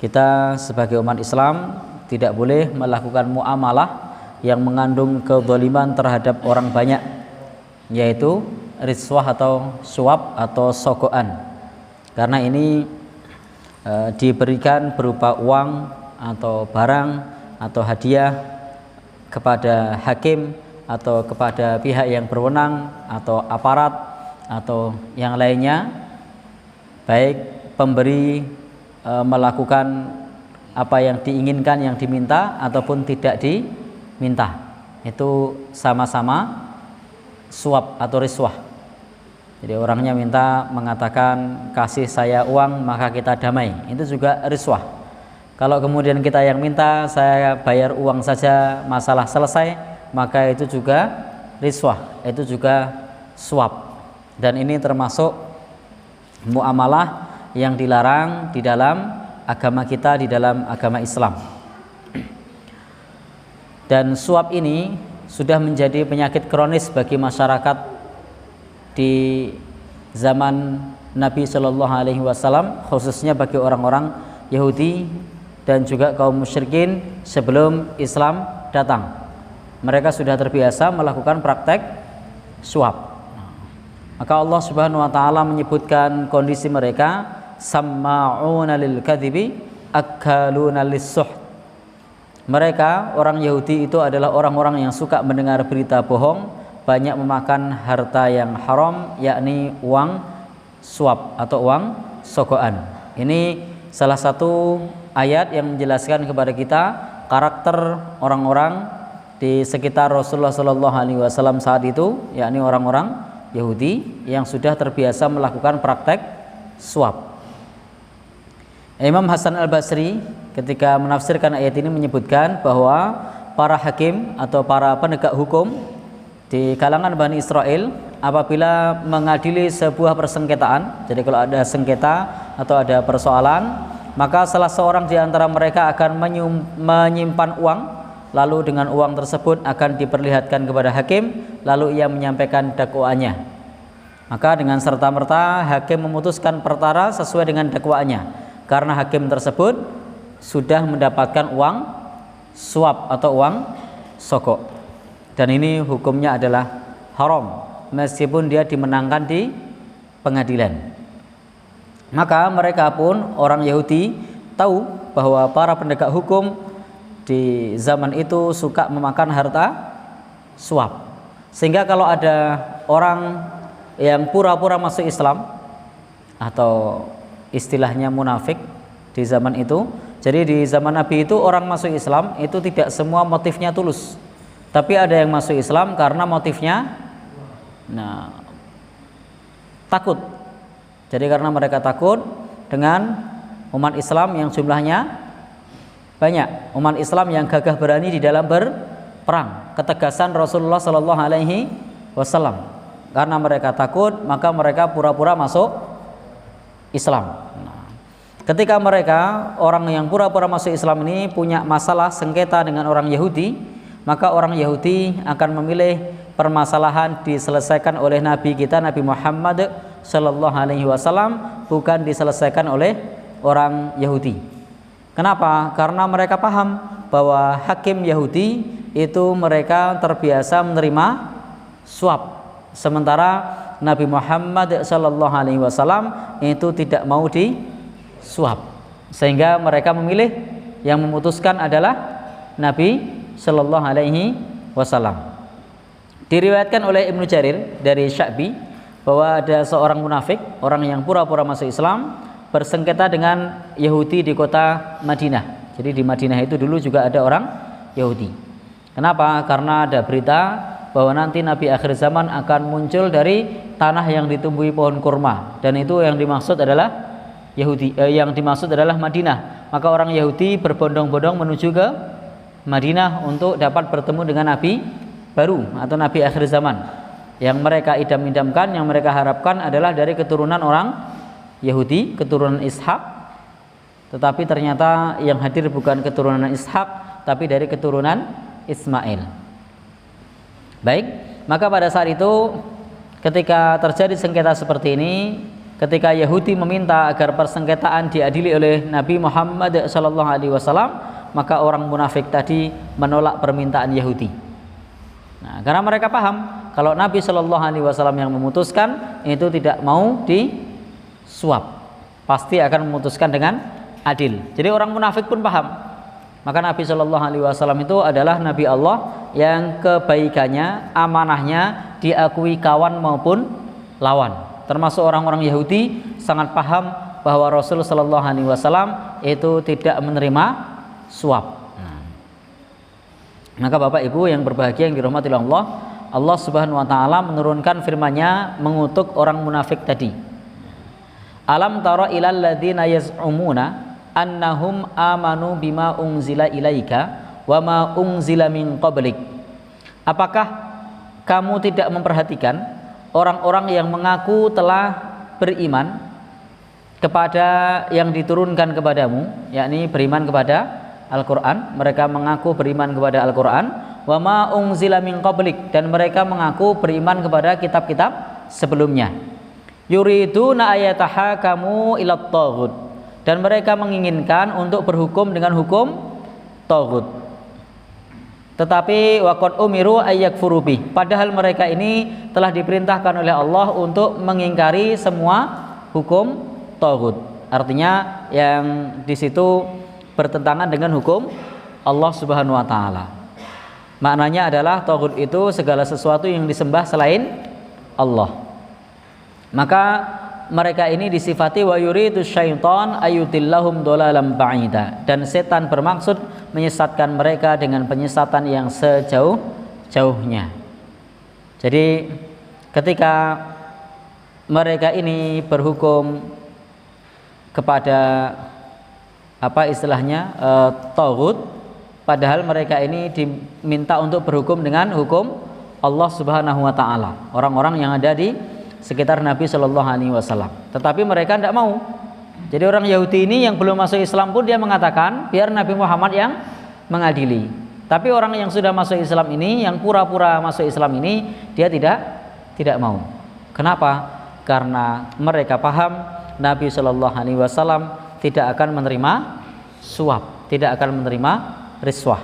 Kita sebagai umat Islam tidak boleh melakukan muamalah yang mengandung kezaliman terhadap orang banyak, yaitu riswah atau suap atau sogokan, karena ini diberikan berupa uang atau barang atau hadiah kepada hakim atau kepada pihak yang berwenang atau aparat atau yang lainnya, baik pemberi melakukan apa yang diinginkan, yang diminta ataupun tidak diminta, itu sama-sama suap atau riswah. Jadi orangnya minta mengatakan kasih saya uang maka kita damai, itu juga riswah. Kalau kemudian kita yang minta saya bayar uang saja masalah selesai, maka itu juga riswah, itu juga suap. Dan ini termasuk muamalah yang dilarang di dalam agama kita, di dalam agama Islam. Dan suap ini sudah menjadi penyakit kronis bagi masyarakat di zaman Nabi Shallallahu Alaihi Wasallam, khususnya bagi orang-orang Yahudi dan juga kaum musyrikin sebelum Islam datang. Mereka sudah terbiasa melakukan praktek suap. Maka Allah Subhanahu wa taala menyebutkan kondisi mereka, samma'una lil kadhibi akaluna lis-suht. Mereka orang Yahudi itu adalah orang-orang yang suka mendengar berita bohong, banyak memakan harta yang haram, yakni uang suap atau uang sogokan. Ini salah satu ayat yang menjelaskan kepada kita karakter orang-orang di sekitar Rasulullah Shallallahu Alaihi Wasallam saat itu, yakni orang-orang Yahudi yang sudah terbiasa melakukan praktek suap. Imam Hasan Al-Basri ketika menafsirkan ayat ini menyebutkan bahwa para hakim atau para penegak hukum di kalangan Bani Israel apabila mengadili sebuah persengketaan, jadi kalau ada sengketa atau ada persoalan, maka salah seorang di antara mereka akan menyimpan uang, lalu dengan uang tersebut akan diperlihatkan kepada hakim, lalu ia menyampaikan dakwaannya. Maka dengan serta-merta hakim memutuskan perkara sesuai dengan dakwaannya, karena hakim tersebut sudah mendapatkan uang suap atau uang sogok, dan ini hukumnya adalah haram meskipun dia dimenangkan di pengadilan. Maka mereka pun orang Yahudi tahu bahwa para penegak hukum di zaman itu suka memakan harta suap, sehingga kalau ada orang yang pura-pura masuk Islam atau istilahnya munafik di zaman itu. Jadi di zaman Nabi itu orang masuk Islam itu tidak semua motifnya tulus, tapi ada yang masuk Islam karena motifnya takut. Jadi karena mereka takut dengan umat Islam yang jumlahnya banyak, umat Islam yang gagah berani di dalam berperang, ketegasan Rasulullah Shallallahu Alaihi Wasallam. Karena mereka takut, maka mereka pura-pura masuk Islam. Ketika mereka orang yang pura-pura masuk Islam ini punya masalah sengketa dengan orang Yahudi, maka orang Yahudi akan memilih permasalahan diselesaikan oleh Nabi kita, Nabi Muhammad Shallallahu Alaihi Wasallam, bukan diselesaikan oleh orang Yahudi. Kenapa? Karena mereka paham bahwa hakim Yahudi itu mereka terbiasa menerima suap, sementara Nabi Muhammad Shallallahu Alaihi Wasallam itu tidak mau disuap, sehingga mereka memilih, yang memutuskan adalah Nabi Shallallahu Alaihi Wasallam. Diriwayatkan oleh Ibnu Jarir dari Sya'bi bahwa ada seorang munafik, orang yang pura-pura masuk Islam, bersengketa dengan Yahudi di kota Madinah. Jadi di Madinah itu dulu juga ada orang Yahudi. Kenapa? Karena ada berita bahwa nanti Nabi akhir zaman akan muncul dari tanah yang ditumbuhi pohon kurma, dan itu yang dimaksud adalah Yahudi, yang dimaksud adalah Madinah. Maka orang Yahudi berbondong-bondong menuju ke Madinah untuk dapat bertemu dengan Nabi baru atau Nabi akhir zaman. Yang mereka idam-idamkan, yang mereka harapkan adalah dari keturunan orang Yahudi, keturunan Ishak, tetapi ternyata yang hadir bukan keturunan Ishak, tapi dari keturunan Ismail. Baik, maka pada saat itu ketika terjadi sengketa seperti ini, ketika Yahudi meminta agar persengketaan diadili oleh Nabi Muhammad SAW, maka orang munafik tadi menolak permintaan Yahudi. Nah, karena mereka paham kalau Nabi SAW yang memutuskan itu tidak mau disuap, pasti akan memutuskan dengan adil. Jadi orang munafik pun paham. Maka Nabi SAW itu adalah Nabi Allah yang kebaikannya, amanahnya diakui kawan maupun lawan. Termasuk orang-orang Yahudi sangat paham bahwa Rasul SAW itu tidak menerima suap. Maka Bapak Ibu yang berbahagia yang dirahmati Allah, Allah Subhanahu wa taala menurunkan firman-Nya mengutuk orang munafik tadi. Alam tara ilal ladzina yaz'umuna annahum amanu bima unzila ilaika wa ma unzila min qablik. Apakah kamu tidak memperhatikan orang-orang yang mengaku telah beriman kepada yang diturunkan kepadamu, yakni beriman kepada Al-Quran? Mereka mengaku beriman kepada Al-Quran. Wa ma unzila min qablik, dan mereka mengaku beriman kepada kitab-kitab sebelumnya. Yuriduna ayatahakamu ilat taghut, dan mereka menginginkan untuk berhukum dengan hukum taghut. Tetapi waqad umiru ayyakfuru bih, padahal mereka ini telah diperintahkan oleh Allah untuk mengingkari semua hukum taghut. Artinya yang di situ bertentangan dengan hukum Allah Subhanahu wa taala. Maknanya adalah taghut itu segala sesuatu yang disembah selain Allah. Maka mereka ini disifati wa yuridu syaitan ayutillahum dhalalan ba'ida, dan setan bermaksud menyesatkan mereka dengan penyesatan yang sejauh-jauhnya. Jadi ketika mereka ini berhukum kepada apa istilahnya taghut, padahal mereka ini diminta untuk berhukum dengan hukum Allah Subhanahu wa taala, orang-orang yang ada di sekitar Nabi Shallallahu alaihi wasallam. Tetapi mereka tidak mau. Jadi orang Yahudi ini yang belum masuk Islam pun dia mengatakan biar Nabi Muhammad yang mengadili. Tapi orang yang sudah masuk Islam ini, yang pura-pura masuk Islam ini, dia tidak mau. Kenapa? Karena mereka paham Nabi Shallallahu alaihi wasallam tidak akan menerima suap, tidak akan menerima riswah.